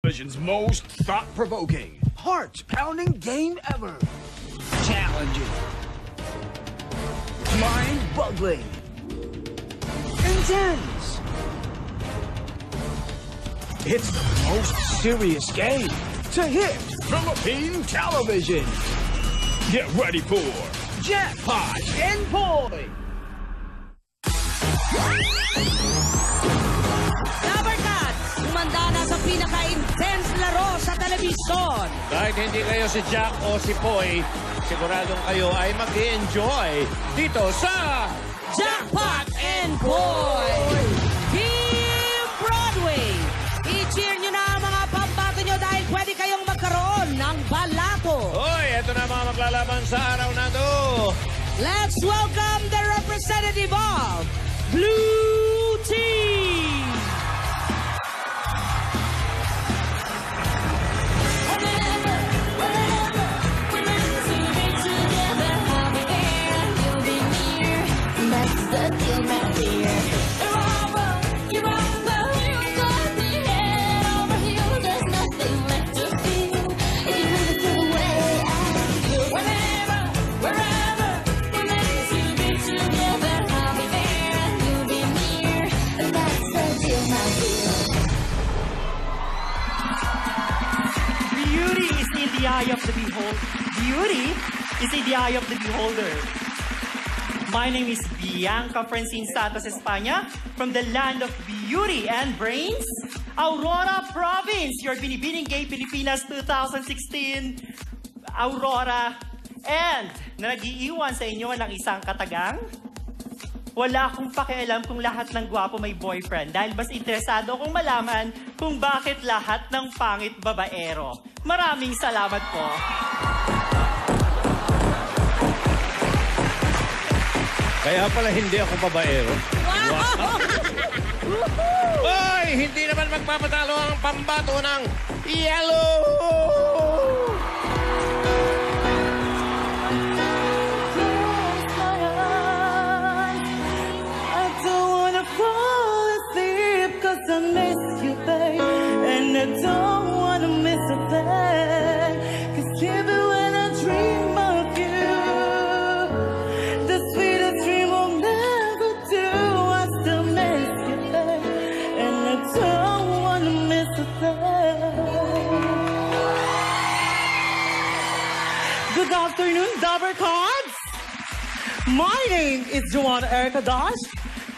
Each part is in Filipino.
Television's most thought-provoking, heart-pounding game ever. Challenging. Mind-boggling. Intense. It's the most serious game to hit Philippine television. Get ready for Jackpot and Boy. Dabarcats, umanda na sa pinaka-intense laro sa telebisyon. Kahit hindi kayo si Jack o si Poy, siguradong kayo ay mag-i-enjoy dito sa Jackpot and Boy! Team Broadway! I-cheer nyo na ang mga pambato nyo dahil pwede kayong magkaroon ng balato. Hoy, eto na mga maglalaban sa araw na to. Let's welcome the representative of Blue Team! Beauty is in the eye of the beholder. My name is Bianca Francine Santos España from the land of beauty and brains, Aurora Province, your Binibining Gay Pilipinas 2016, Aurora, and na nag-iiwan sa inyo ng isang katagang. Wala akong pakialam kung lahat ng gwapo may boyfriend dahil mas interesado akong malaman kung bakit lahat ng pangit babaero. Maraming salamat po. Kaya pala hindi ako babaero. Wow! Hoy, hindi naman magpapatalo ang pambato ng yellow! I miss you, babe, and I don't wanna miss a thing. 'Cause even when I dream of you, the sweetest dream will never do. I still miss you, babe, and I don't wanna miss a thing. Good afternoon, Dabarcats. My name is Joanna Erica Dash,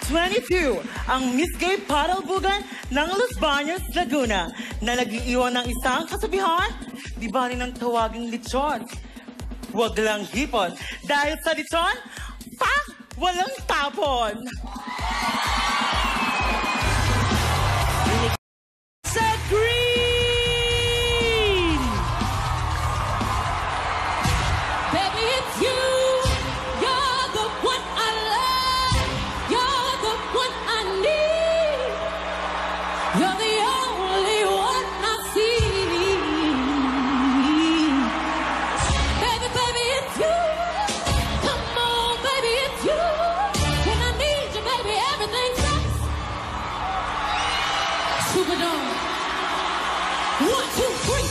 22, ang Miss Gay Paddlebugan ng Los Baños, Laguna, na nag-iiwan ng isang kasabihan, di ba rin ang tawaging lechon? Huwag lang hipon, dahil sa lechon, walang tapon! Sa green! Baby, it's you! You're the only one I see. Baby, baby, it's you. Come on, baby, it's you. When I need you, baby, everything's nice. Superdome. 1, 2, 3,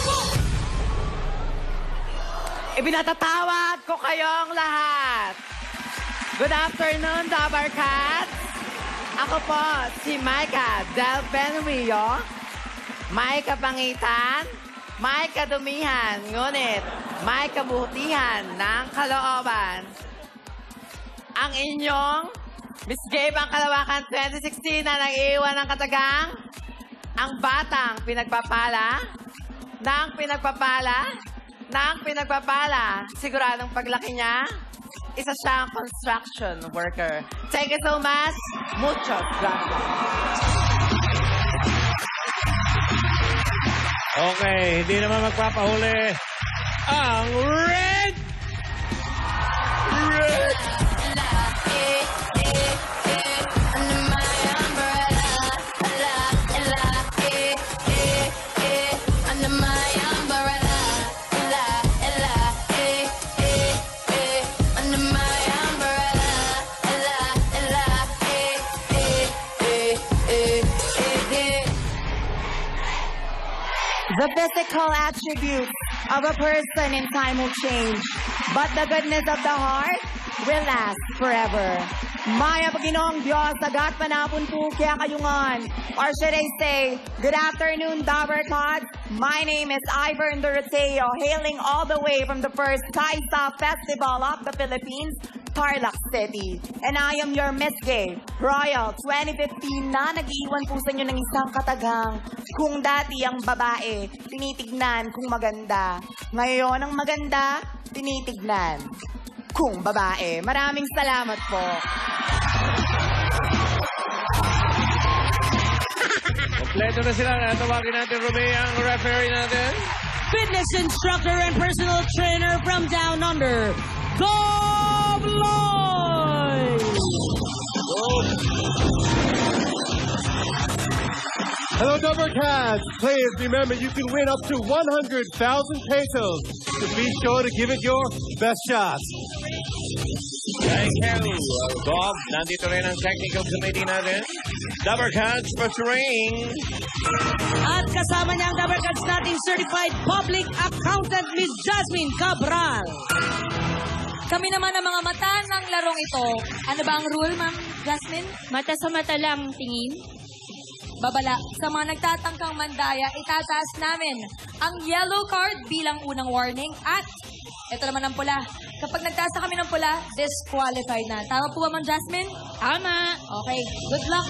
4. Ibinatatawad ko kayong lahat. Good afternoon, Dabarcats. Ako po, si Micah Del Benrio. May kapangitan, may kadumihan, ngunit may kabutihan ng kalooban. Ang inyong Miss Gay Pangkalawakan 2016 na nag-iwan ng katagang, ang batang pinagpapala, siguradong paglaki niya, isa siyang construction worker. Thank you so much. Muchos gracias. Okay, hindi naman magpapahuli ang red! Red! The physical attributes of a person in time will change, but the goodness of the heart will last forever. Maya Paginoong Diyos, sagat panapon po kaya kayungan. Or should I say, good afternoon, Dabarkads. My name is Ivern Doroteo, hailing all the way from the first Kaisa Festival of the Philippines, Tarlac City. And I am your Miss Gay Royal 2015 na nag-iwan po sa inyo ng isang katagang. Kung dati ang babae, tinitignan kung maganda. Ngayon ang maganda, tinitignan kung babae. Maraming salamat po. Kompleto na sila. Natawagin natin, Romeo, ang referee natin. Fitness instructor and personal trainer from down under, Gobloy! Hello, Dabarkads. Please remember you can win up to 100,000 pesos. So be sure to give it your best shot. Thank you, Bob. Nandito rin ang technical committee natin. Dabarkads portraying. At kasama niya ang Dabarkads nating certified public accountant, Miss Jasmine Cabral. Kami naman ang mga mata ng larong ito. Ano ba ang rule, Ma'am Jasmine? Mata sa mata lang, tingin. Babala, sa mga nagtatangkang mandaya, itataas namin ang yellow card bilang unang warning at ito naman ang pula. Kapag nagtaas na kami ng pula, disqualified na. Tama po ba, Ma'am Jasmine? Tama. Okay, good luck.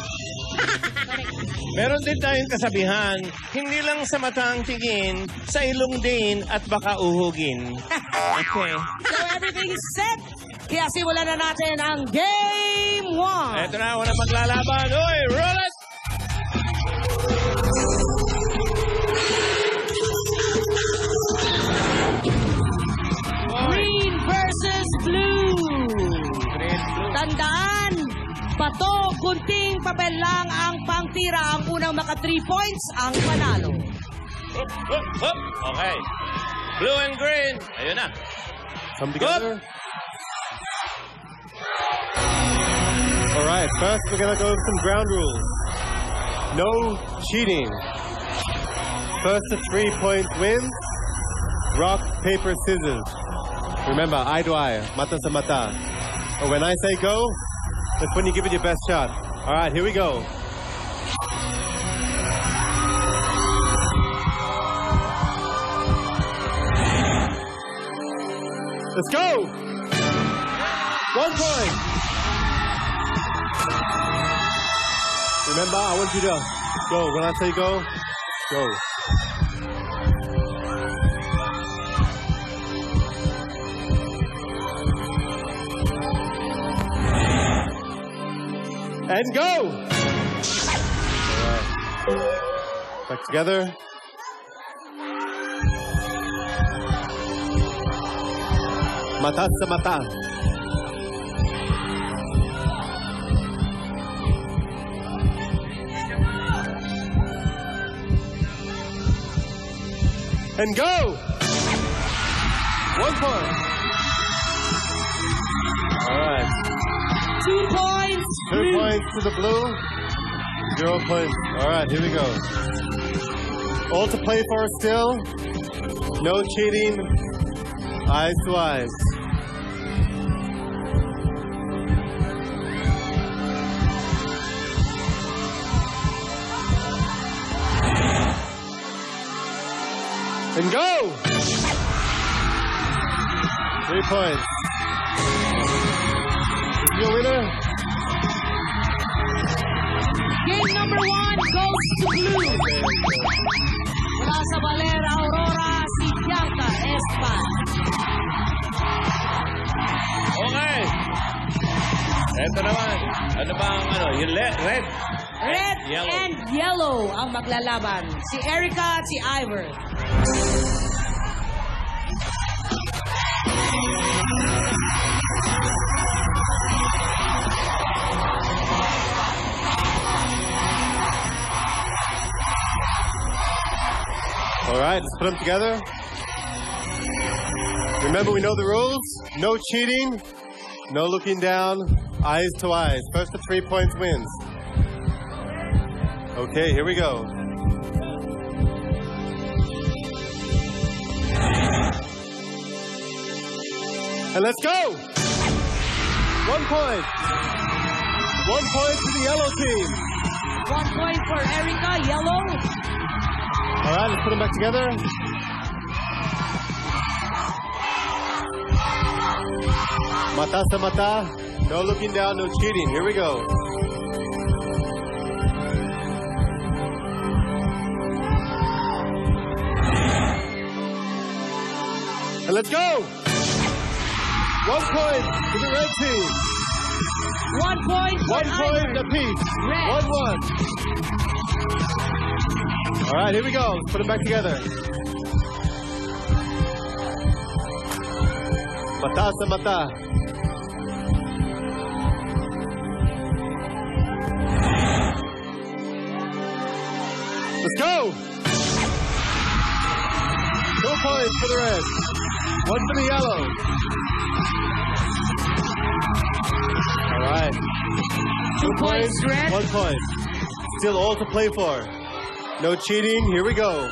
Meron din tayong kasabihan, hindi lang sa mata ang tingin, sa ilong din at baka uhugin. Okay. So everything is set. Kaya simulan na natin ang Game 1. Ito na, unang maglalaban. Uy, roll it! Green versus blue. Tandaan, bato, kunting papel lang ang pangtira. Ang unang maka 3 points ang panalo. Okay. Blue and green. Ayun na. Come together. All right, first we're going to go over some ground rules. No cheating. First to 3 points wins. Rock, paper, scissors. Remember, eye to eye, mata sa mata. But when I say go, that's when you give it your best shot. All right, here we go. Let's go! 1 point. Remember, I want you to go. When I say go, go. And go! All right. Back together. Mata sa mata. And go! 1 point. All right. 2 points. 2 points to the blue. 0 points. All right, here we go. All to play for still. No cheating. Eyes to eyes. And go! 3 points. Is your winner? Game number 1 goes to blue. Mula sa Valera Aurora, si Bianca Espan. Okay. Ito naman. Ano ba ang yung red? Red Yellow. and yellow ang maglalaban. Si Erica at si Ivor. All right, let's put them together. Remember, we know the rules. No cheating, no looking down, eyes to eyes. First to 3 points wins. Okay, here we go. And let's go! 1 point. 1 point to the yellow team. 1 point for Erica, yellow. All right, let's put them back together. Mata sa mata. No looking down, no cheating. Here we go. And let's go! 1 point to the red team. 1 point for 1 point either. apiece. Red. 1-1. All right, here we go. Let's put them back together. Mata sa mata. Let's go! 2 points for the red. 1 for the yellow. All right. 2 points, red. 1 point. Still all to play for. No cheating. Here we go.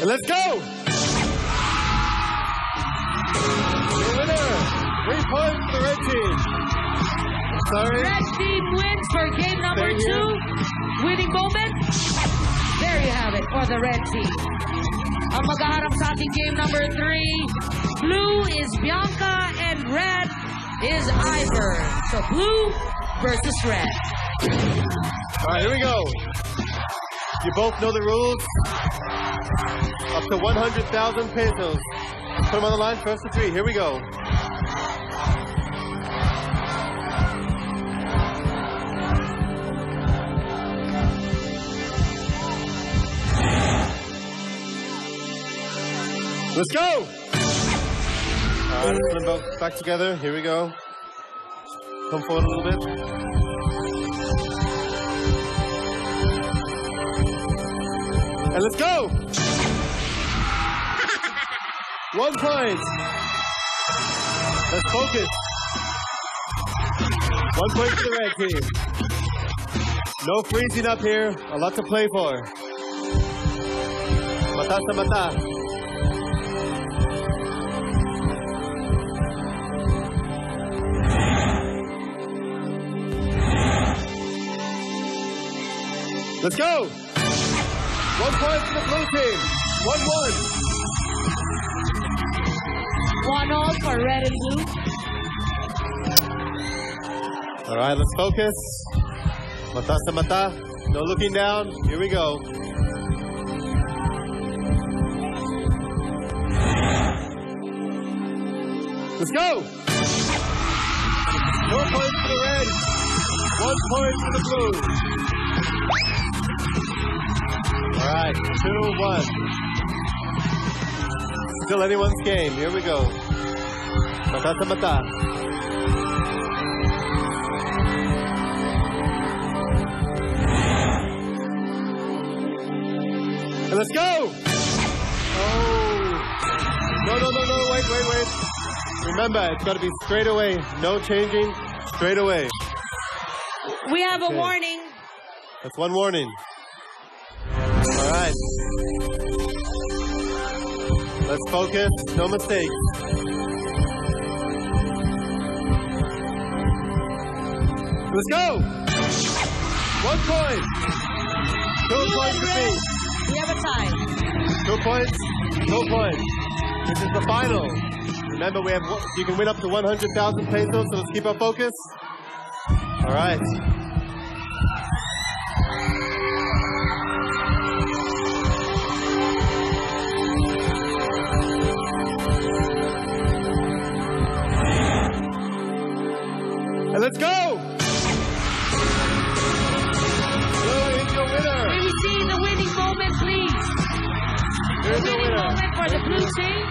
And let's go! The winner! 3 points for the red team. Sorry. Red team wins for game number Stay here. 2. Winning moment. There you have it for the red team. Ang maghaharap sa ating game number 3. Blue is Bianca and red is Ivor. So blue versus red. All right, here we go. You both know the rules. Up to 100,000 pesos. Put them on the line, first to 3. Here we go. Let's go! All right, let's put them both back together. Here we go. Come forward a little bit. And let's go! 1 point. Let's focus. 1 point for the red team. No freezing up here. A lot to play for. Mata sa mata. Let's go! 1 point for the blue team. 1-1. 1-1 for red and blue. All right, let's focus. Mata sa mata. No looking down. Here we go. Let's go! 4 points for the red. 1 point for the blue. All right, 2-1. Still anyone's game. Here we go. Mata sa mata. And let's go! Oh. No, wait. Remember, it's got to be straight away. No changing, straight away. We have a Okay. warning. That's 1 warning. All right. Let's focus. No mistakes. Let's go! 1 point. 2 points to me. We have a tie. 2 points. No points. This is the final. Remember, you can win up to 100,000 pesos, so let's keep our focus. All right. And let's go! Blue is your winner. May we see the winning moment, please? Here's The your winning winner. moment for the blue team.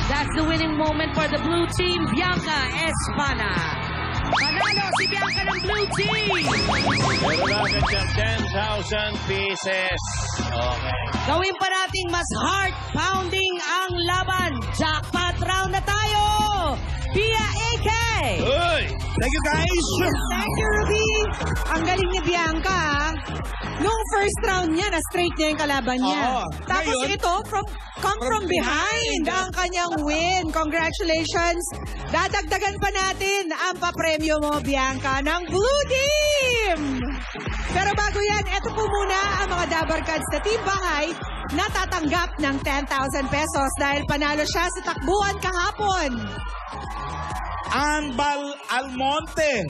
That's the winning moment for the blue team, Bianca Espana. Panalo si Bianca ng blue team. Meron na agad dyan 10,000 pieces. Okay. Gawin pa nating mas heart-pounding ang laban. Jackpot round na tayo! Via ACAS! Thank you, guys. Thank you, Ruby. Ang galing ni Bianca, ah. Nung first round niya, na-straight niya yung kalaban niya. Oo. Tapos Ngayon, ito, come from behind ang kanyang win. Congratulations. Dadagdagan pa natin ang papremyo mo, Bianca, ng Blue Team. Pero bago yan, ito po muna ang mga Dabar Cards na Team Bahay na tatanggap ng 10,000 pesos dahil panalo siya sa takbuhan kahapon. Anbal Almonte.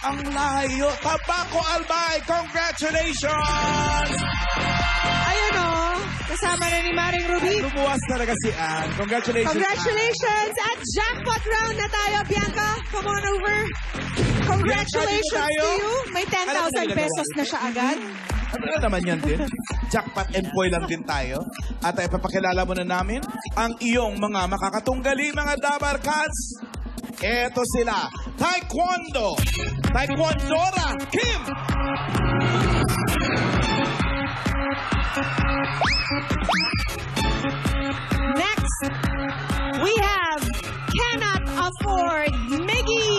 Ang layo. Tabaco Albay. Congratulations! Ayun o, kasama na ni Maring Ruby. Lumuwas talaga si Ann. Congratulations. Congratulations! At jackpot round na tayo, Bianca. Come on over. Congratulations Bianca, dito tayo. to you. May 10,000 pesos na siya agad. Ano na naman yan din? Jackpot and foil lang din tayo. At ipapakilala mo na namin ang iyong mga makakatunggali mga Dabar Cats. Eto sila. Taekwondo. Taekwondora Kim. Next, we have Cannot Afford Miggy.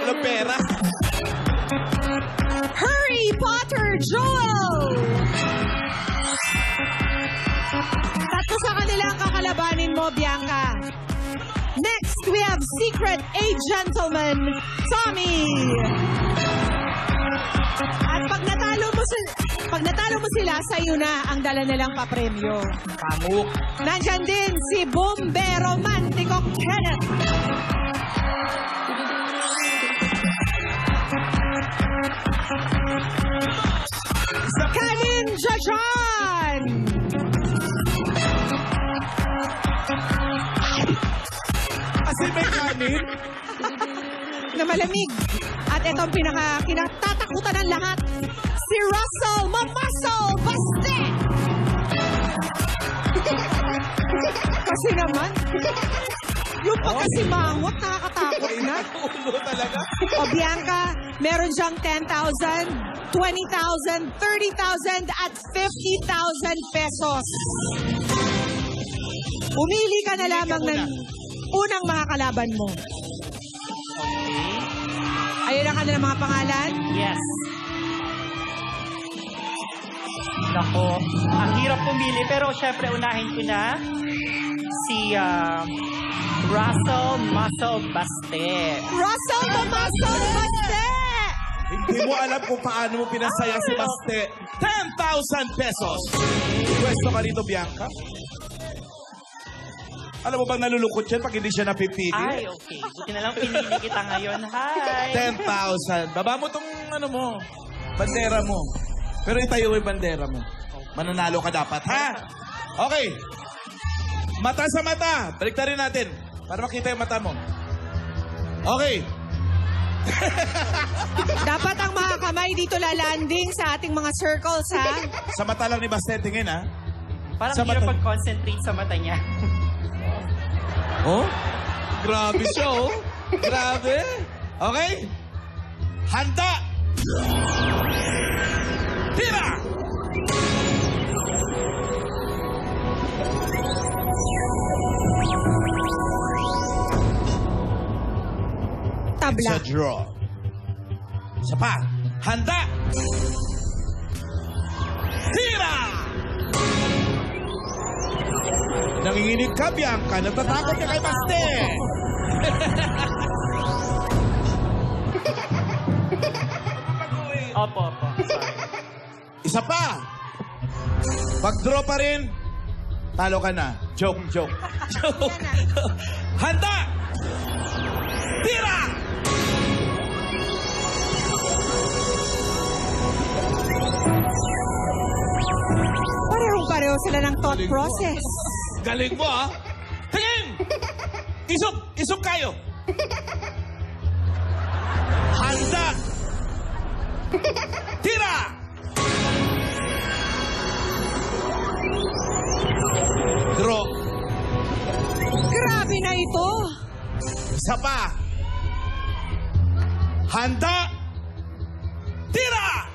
Ano pera? Harry Potter Joel. Tatlo sa kanila ang kakalabanin mo, Bianca. Next, we have Secret A Gentleman, Tommy. At pag natalo mo sila, sa iyo na ang dala nilang papremyo. Pamuk. Nandyan din si Bombero Mantico Kenneth. Kanin Jajan. Kasi may kanin. Na malamig. At itong kinatatakutan ng lahat, si Russell Mamasol Baste! Kasi naman, yung pagkasimangot, nakakatakot na. Ulo talaga. O Bianca, meron siyang 10,000, 20,000, 30,000 at 50,000 pesos. Umili ka na lamang ng unang makakalaban mo. Ayun ang kanilang mga pangalan? Yes. Nako, ang hirap pumili pero syempre unahin ko na si Russell Muscle Baste. Russell the Muscle Baste! Hindi mo alam kung paano mo pinasaya si Baste. 10,000 pesos. Pwesto ka rito, Bianca. Alam mo bang nalulungkot yan pag hindi siya napipili? Ay, okay. Buti na lang pinili kita ngayon. Hi! 10,000. Baba mo tong bandera mo. Pero itayo mo yung bandera mo. Mananalo ka dapat, ha? Okay. Mata sa mata. Balik rin natin. Para makita yung mata mo. Okay. Dapat ang mga kamay dito lalanding sa ating mga circles, ha? Sa mata lang ni Baste, tingin, ha? Parang sa hirap mata. pag-concentrate sa mata niya. Oh? Grabe siya, oh. Grabe. Okay? Handa! Tira! Tabla. Sa draw. Isa pa. Handa! Tira! Nanginginig ka, Bianca. Natatakot ka kay Baste. Opo. Sorry. Isa pa. Pag-draw pa rin, talo ka na. Joke. Joke. Handa! Tira! Parehong-pareho sila ng thought process. Galing mo, ha? Tingin! Isok kayo! Handa! Tira! Draw. Grabe na ito. Isa pa. Handa! Tira!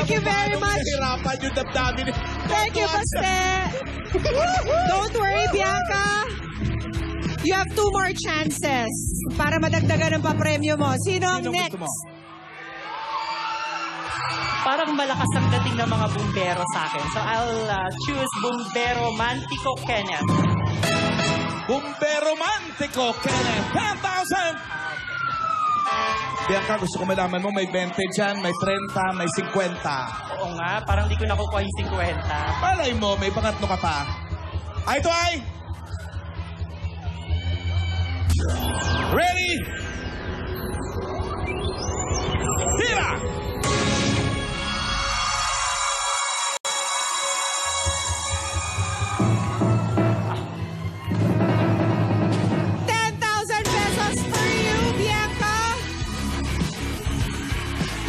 Thank you very much. Hirapan yung damdamin. Thank you, Baste. Don't worry, Bianca. You have 2 more chances para madagdagan ang papremyo mo. Sino ang Sino next? gusto mo? Parang malakas ang dating ng mga bumbero sa akin. So I'll choose Bumbero Mantico Kenneth. Bumbero Mantico, Kenneth. 10,000! Bianca, gusto ko malaman mo, may 20 dyan, may 30, may 50. Oo nga, parang di ko nakukuha yung 50. Malay mo, may pangatlo ka pa. Ay, ito ay... Ready? Tira!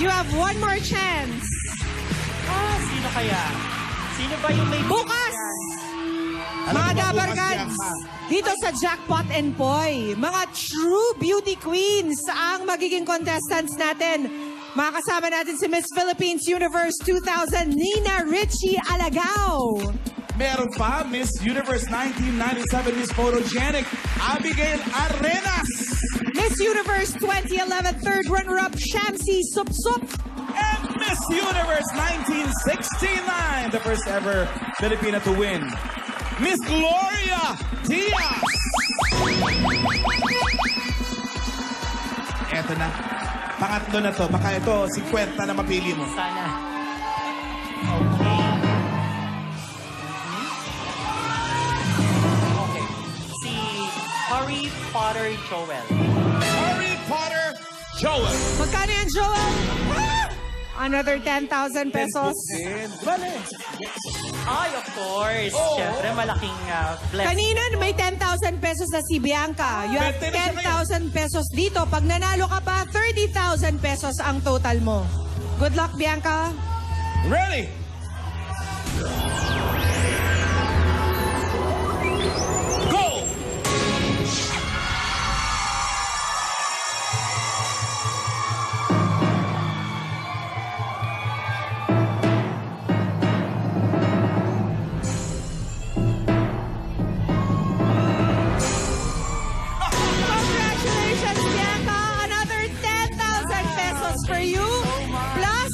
You have 1 more chance. Sino kaya? Sino ba yung may... Bukas! Alam Mga mo ba Dabar bukas, Gods, Bianca? dito sa Jackpot and Poy, mga true beauty queens ang magiging contestants natin. Makakasama natin si Miss Philippines Universe 2000, Nina Richie Alagao. Meron pa, Miss Universe 1997, Miss Photogenic, Abigail Arenas. Miss Universe 2011 third runner-up, Shamsi Supsup. And Miss Universe 1969, the first ever Filipina to win, Miss Gloria Diaz. Eto na. Pangatlo na to. Baka ito, 50 na mapili mo. Sana. Okay. Okay. Si Harry Potter Joel. Harry Potter Joel. Magkano yan, Joel? Another 10,000 pesos. Vale. Ay, of course. Oo. Siyempre, malaking blessing. Kanina may 10,000 pesos na si Bianca. You have 20 na siya 10,000 pesos dito. Pag nanalo ka pa, 30,000 pesos ang total mo. Good luck, Bianca. Ready? Go! Congratulations, Bianca. Another 10,000 pesos for you. Plus,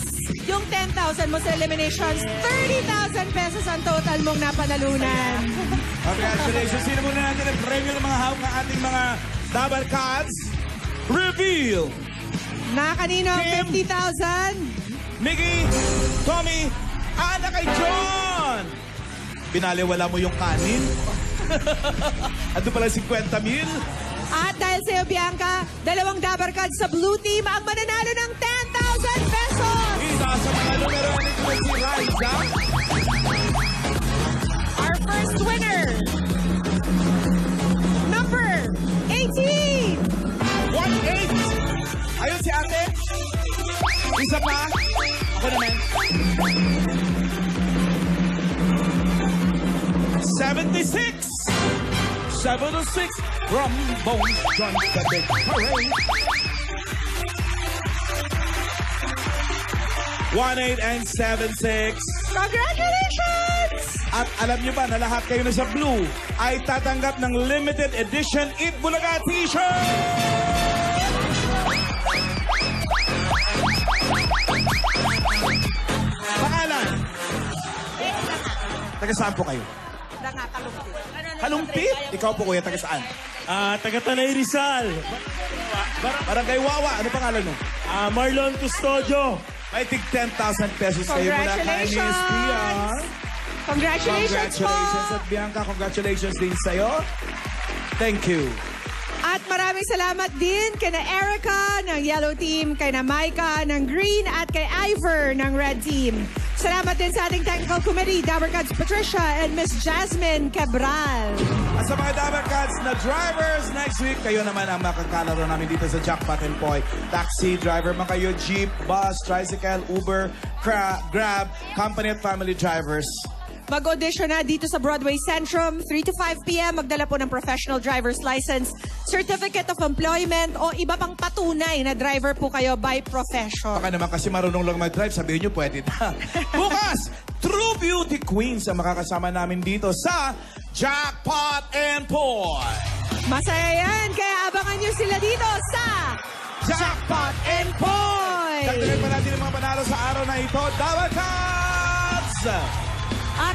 yung 10,000 mo sa eliminations, 30,000 pesos ang total mong napanalunan. Congratulations. Sino muna natin ang premyo ng mga hawak ng ating mga Dabar Cards? Reveal! Na kanina, Kim. 50,000. Mickey, Tommy, Ana kay John! Binaliwala mo yung kanin? Ando pala 50 mil? At dahil sa'yo, Bianca, 2 Dabar Cards sa Blue Team ang mananalo ng 10,000 pesos. Kita sa mga numero nito si Raisa. Our first winner, number 18. 1-8. Ayun si ate. Isa pa. Ako naman. 76. 76 from Bone John the Big Parade. 1-8 and 7-6. Congratulations! At alam niyo ba na lahat kayo na sa Blue ay tatanggap ng limited edition Eat Bulaga t-shirt! Pangalan? Taga saan po kayo? Kalumpit? Ikaw po kuya, taga saan? Taga Tanay Rizal. Barangay Wawa. Ano pangalan mo? Marlon Custodio. May tig 10,000 pesos kayo mula kay Congratulations! NSPR. Congratulations po! Congratulations at Bianca, congratulations din sa'yo. Thank you. At maraming salamat din kay na Erica ng Yellow Team, kay na Maika ng Green, at kay Ivor ng Red Team. Salamat din sa ating technical committee, Dabar Gods Patricia and Miss Jasmine Cabral. At sa mga Dabar Cats na drivers, next week, kayo naman ang makakalaro namin dito sa Jackpot and Poy. Taxi driver man kayo, jeep, bus, tricycle, Uber, Grab, company at family drivers. Mag-audition na dito sa Broadway Centrum, 3 to 5 p.m. Magdala po ng professional driver's license, certificate of employment, o iba pang patunay na driver po kayo by profession. Baka naman kasi marunong lang mag-drive, sabihin nyo pwede na. Bukas, True Beauty Queens ang makakasama namin dito sa Jackpot and Poy. Masaya yan, kaya abangan nyo sila dito sa Jackpot and Poy! Dagdagan pa natin ang mga panalo sa araw na ito. Double Cuts! At